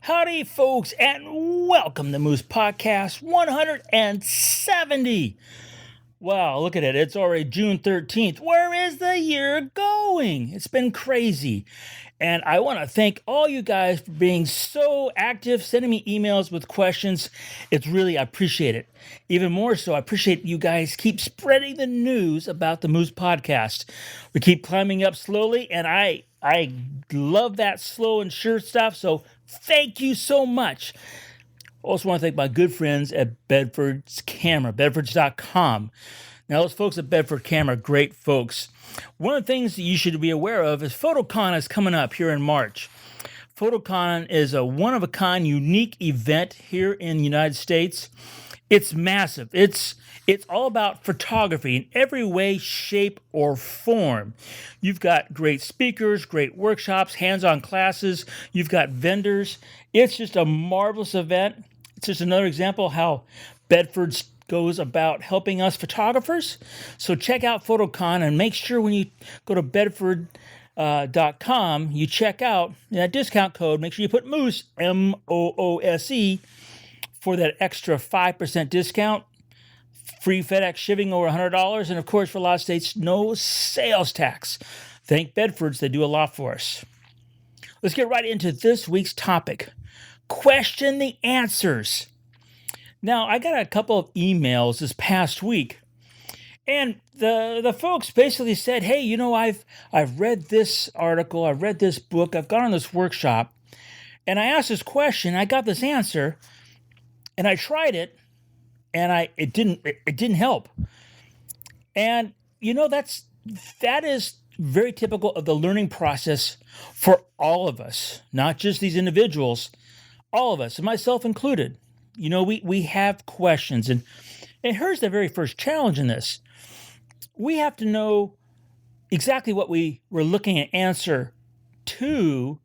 Howdy, folks, and welcome to Moose Podcast 170. Wow, look at it. It's already June 13th. Where is the year going? It's been crazy. And I want to thank all you guys for being so active, sending me emails with questions. I appreciate it. Even more so, I appreciate you guys keep spreading the news about the Moose Podcast. We keep climbing up slowly, and I love that slow and sure stuff. So thank you so much. Also want to thank my good friends at Bedford's Camera, bedfords.com. Now, those folks at Bedford Camera, great folks. One of the things that you should be aware of is PhotoCon is coming up here in March. PhotoCon is a one-of-a-kind, unique event here in the United States. It's massive. It's all about photography in every way, shape, or form. You've got great speakers, great workshops, hands-on classes. You've got vendors. It's just a marvelous event. It's just another example how Bedford's goes about helping us photographers. So check out PhotoCon and make sure when you go to bedford.com, you check out that discount code. Make sure you put Moose, MOOSE, for that extra 5% discount. Free FedEx shipping over $100. And of course, for a lot of states, no sales tax. Thank Bedfords, they do a lot for us. Let's get right into this week's topic. Question the answers. Now, I got a couple of emails this past week, and the folks basically said, hey, I've read this article, I've read this book, I've gone on this workshop, and I asked this question, I got this answer, and I tried it, and it didn't help. And that is very typical of the learning process for all of us, not just these individuals, all of us, and myself included. We have questions, and here's the very first challenge in this. We have to know exactly what we're looking at answer to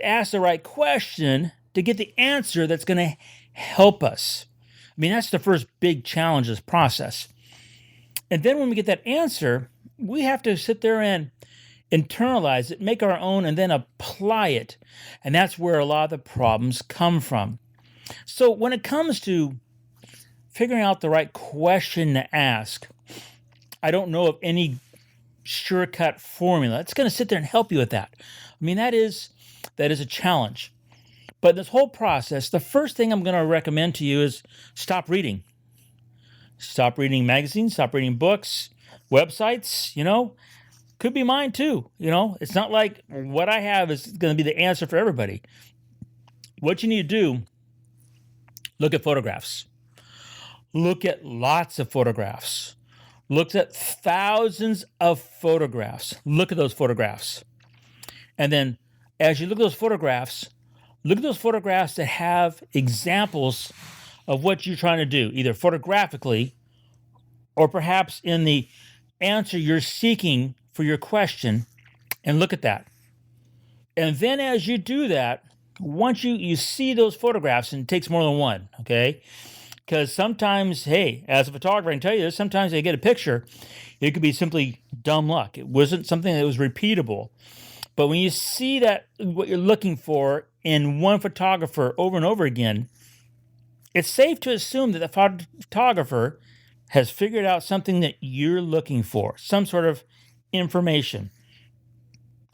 ask the right question to get the answer that's going to help us. I mean, that's the first big challenge of this process. And then when we get that answer, we have to sit there and internalize it, make our own, and then apply it. And that's where a lot of the problems come from. So when it comes to figuring out the right question to ask, I don't know of any shortcut formula. It's going to sit there and help you with that. I mean, that is a challenge. But in this whole process, the first thing I'm going to recommend to you is stop reading. Stop reading magazines, stop reading books, websites, could be mine too. It's not like what I have is going to be the answer for everybody. What you need to do, look at photographs. Look at lots of photographs. Look at thousands of photographs. Look at those photographs. And then as you look at those photographs that have examples of what you're trying to do, either photographically or perhaps in the answer you're seeking for your question, and look at that. And then as you do that, once you see those photographs, and it takes more than one, okay? Because sometimes, hey, as a photographer, I can tell you this, sometimes they get a picture, it could be simply dumb luck. It wasn't something that was repeatable. But when you see that, what you're looking for in one photographer over and over again, it's safe to assume that the photographer has figured out something that you're looking for, some sort of information.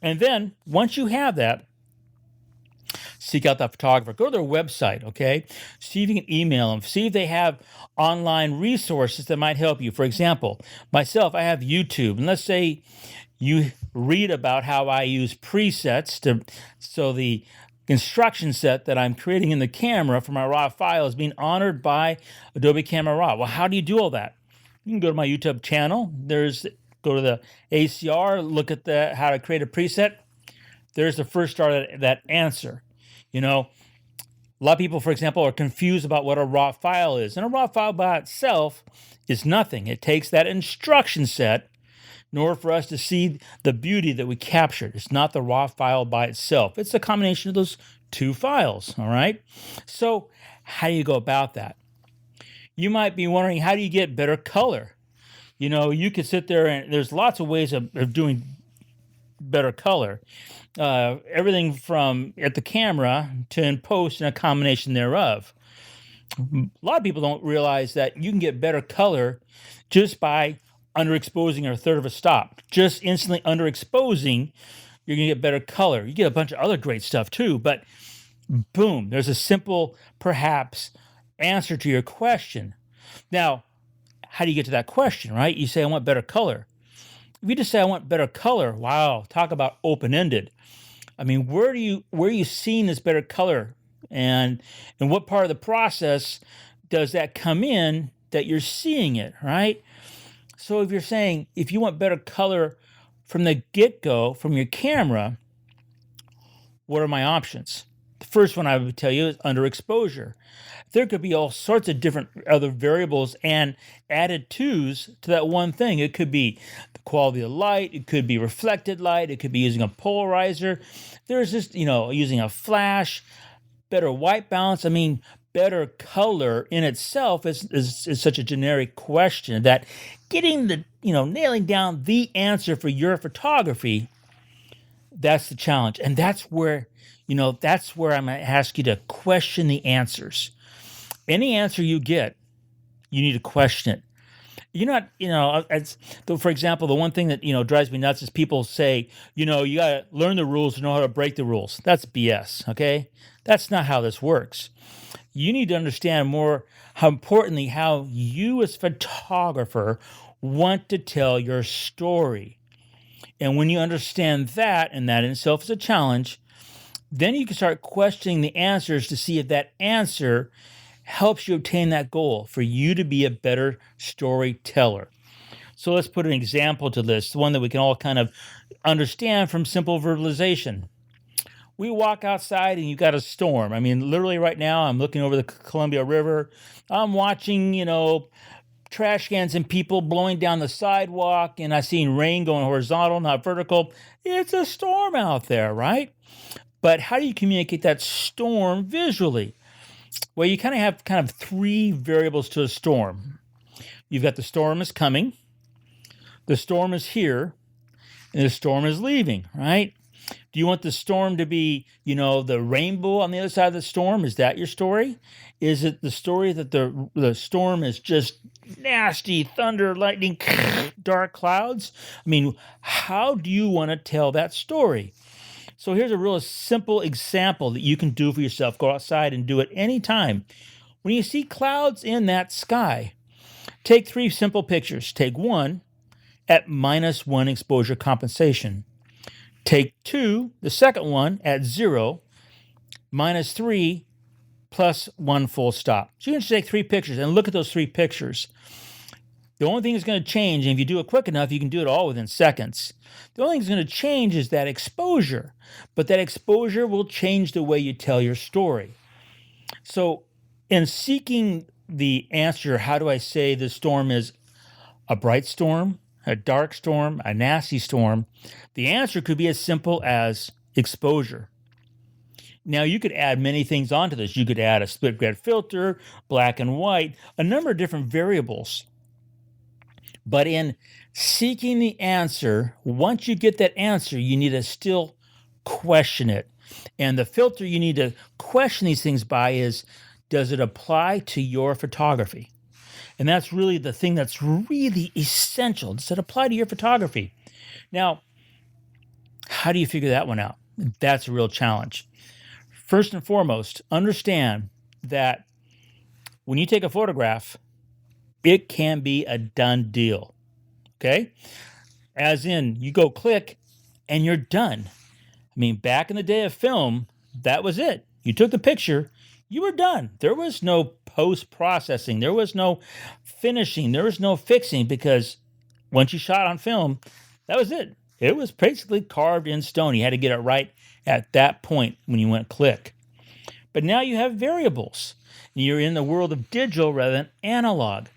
And then, once you have that, seek out that photographer. Go to their website, okay? See if you can email them. See if they have online resources that might help you. For example, myself, I have YouTube. And let's say you read about how I use presets so the instruction set that I'm creating in the camera for my RAW file is being honored by Adobe Camera Raw. Well, how do you do all that? You can go to my YouTube channel. Go to the ACR, look at how to create a preset. There's the first start of that answer. A lot of people, for example, are confused about what a raw file is. And a raw file by itself is nothing. It takes that instruction set in order for us to see the beauty that we captured. It's not the raw file by itself. It's a combination of those two files, all right? So how do you go about that? You might be wondering, how do you get better color? You could sit there and there's lots of ways of doing better color. Everything from at the camera to in post and a combination thereof. A lot of people don't realize that you can get better color just by underexposing a third of a stop. Just instantly underexposing, you're going to get better color. You get a bunch of other great stuff too, but boom, there's a simple, perhaps, answer to your question. Now, how do you get to that question, right? You say, I want better color. If you just say, I want better color, wow, talk about open-ended. I mean, where are you seeing this better color? And what part of the process does that come in that you're seeing it, right? So if you're saying, if you want better color from the get-go, from your camera, what are my options? The first one I would tell you is underexposure. There could be all sorts of different other variables and added twos to that one thing. It could be the quality of light. It could be reflected light. It could be using a polarizer. There's just, using a flash, better white balance. I mean, better color in itself is such a generic question that getting nailing down the answer for your photography, that's the challenge. And that's where I'm going to ask you to question the answers. Any answer you get, you need to question it. You're not, for example, the one thing that, drives me nuts is people say, you got to learn the rules to know how to break the rules. That's BS, okay? That's not how this works. You need to understand more, how importantly, how you as a photographer want to tell your story. And when you understand that, and that in itself is a challenge, then you can start questioning the answers to see if that answer helps you obtain that goal for you to be a better storyteller. So let's put an example to this, one that we can all kind of understand from simple verbalization. We walk outside and you've got a storm. I mean, literally right now, I'm looking over the Columbia River. I'm watching, trash cans and people blowing down the sidewalk, and I've seen rain going horizontal, not vertical. It's a storm out there, right? But how do you communicate that storm visually? Well, you have three variables to a storm. You've got the storm is coming, the storm is here, and the storm is leaving, right? Do you want the storm to be, the rainbow on the other side of the storm? Is that your story? Is it the story that the storm is just nasty thunder, lightning, dark clouds? I mean, how do you want to tell that story? So here's a real simple example that you can do for yourself. Go outside and do it anytime. When you see clouds in that sky, take three simple pictures. Take one at -1 exposure compensation. Take two, the second one, at 0, -3, +1 full stop. So you can just take three pictures and look at those three pictures. The only thing that's going to change, and if you do it quick enough, you can do it all within seconds. The only thing that's going to change is that exposure, but that exposure will change the way you tell your story. So in seeking the answer, how do I say the storm is a bright storm, a dark storm, a nasty storm? The answer could be as simple as exposure. Now, you could add many things onto this. You could add a split grad filter, black and white, a number of different variables. But in seeking the answer, once you get that answer, you need to still question it. And the filter you need to question these things by is, does it apply to your photography? And that's really the thing that's really essential. Does it apply to your photography? Now, how do you figure that one out? That's a real challenge. First and foremost, understand that when you take a photograph, it can be a done deal, okay? As in, you go click and you're done. I mean, back in the day of film, that was it. You took the picture, you were done. There was no post-processing. There was no finishing. There was no fixing, because once you shot on film, that was it. It was basically carved in stone. You had to get it right at that point when you went click. But now you have variables. You're in the world of digital rather than analog.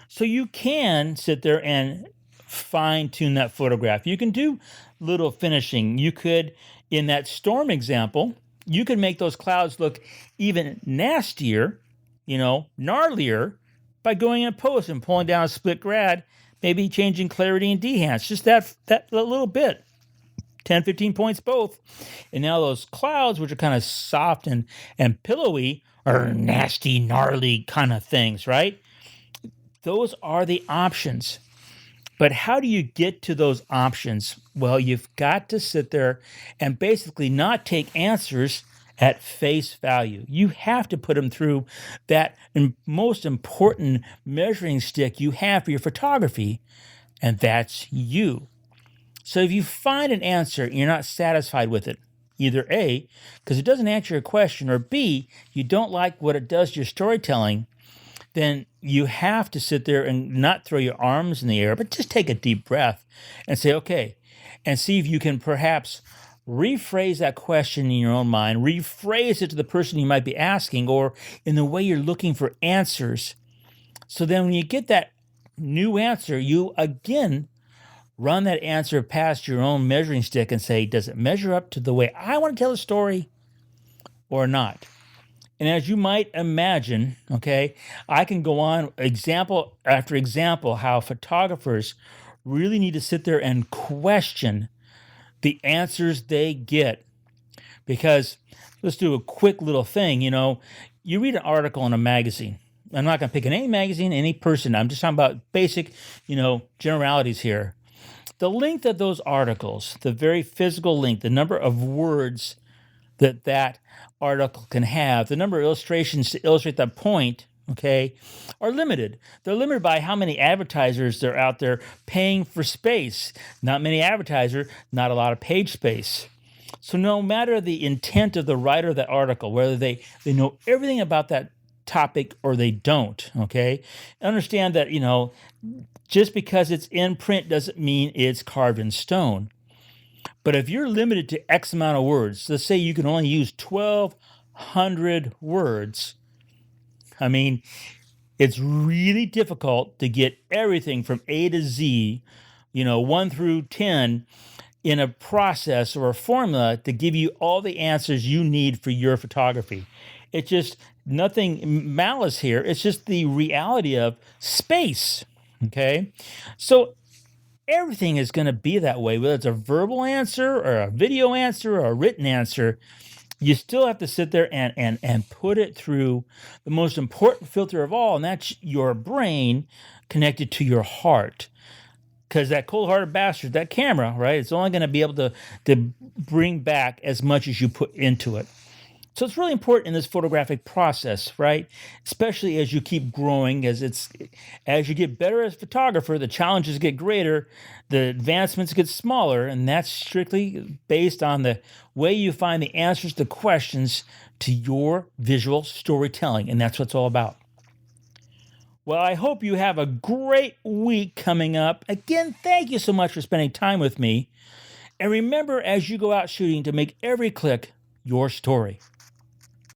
So you can sit there and fine-tune that photograph. You can do little finishing. You could, in that storm example, you could make those clouds look even nastier, gnarlier, by going in post and pulling down a split grad, maybe changing clarity and dehance, just that little bit. 10, 15 points both. And now those clouds, which are kind of soft and pillowy, are nasty, gnarly kind of things, right? Those are the options. But how do you get to those options? Well, you've got to sit there and basically not take answers at face value. You have to put them through that most important measuring stick you have for your photography, and that's you. So if you find an answer and you're not satisfied with it, either A, because it doesn't answer your question, or B, you don't like what it does to your storytelling, then you have to sit there and not throw your arms in the air, but just take a deep breath and say, okay, and see if you can perhaps rephrase that question in your own mind, rephrase it to the person you might be asking, or in the way you're looking for answers. So then when you get that new answer, you again run that answer past your own measuring stick and say, does it measure up to the way I want to tell a story or not? And as you might imagine, okay, I can go on example after example how photographers really need to sit there and question the answers they get. Because let's do a quick little thing. You read an article in a magazine. I'm not going to pick any magazine, any person. I'm just talking about basic, generalities here. The length of those articles, the very physical length, the number of words that article can have, the number of illustrations to illustrate that point, okay, are limited. They're limited by how many advertisers they're out there paying for space. Not many advertisers, not a lot of page space. So no matter the intent of the writer of that article, whether they know everything about that topic or they don't, okay, understand that, just because it's in print doesn't mean it's carved in stone. But if you're limited to X amount of words, let's say you can only use 1,200 words, it's really difficult to get everything from A to Z, 1 through 10, in a process or a formula to give you all the answers you need for your photography. It's just nothing malice here. It's just the reality of space, okay? So everything is going to be that way, whether it's a verbal answer or a video answer or a written answer. You still have to sit there and put it through the most important filter of all, and that's your brain connected to your heart. Because that cold-hearted bastard, that camera, right, it's only going to be able to bring back as much as you put into it. So it's really important in this photographic process, right? Especially as you keep growing, as you get better as a photographer, the challenges get greater, the advancements get smaller, and that's strictly based on the way you find the answers to questions to your visual storytelling, and that's what it's all about. Well, I hope you have a great week coming up. Again, thank you so much for spending time with me. And remember, as you go out shooting, to make every click your story.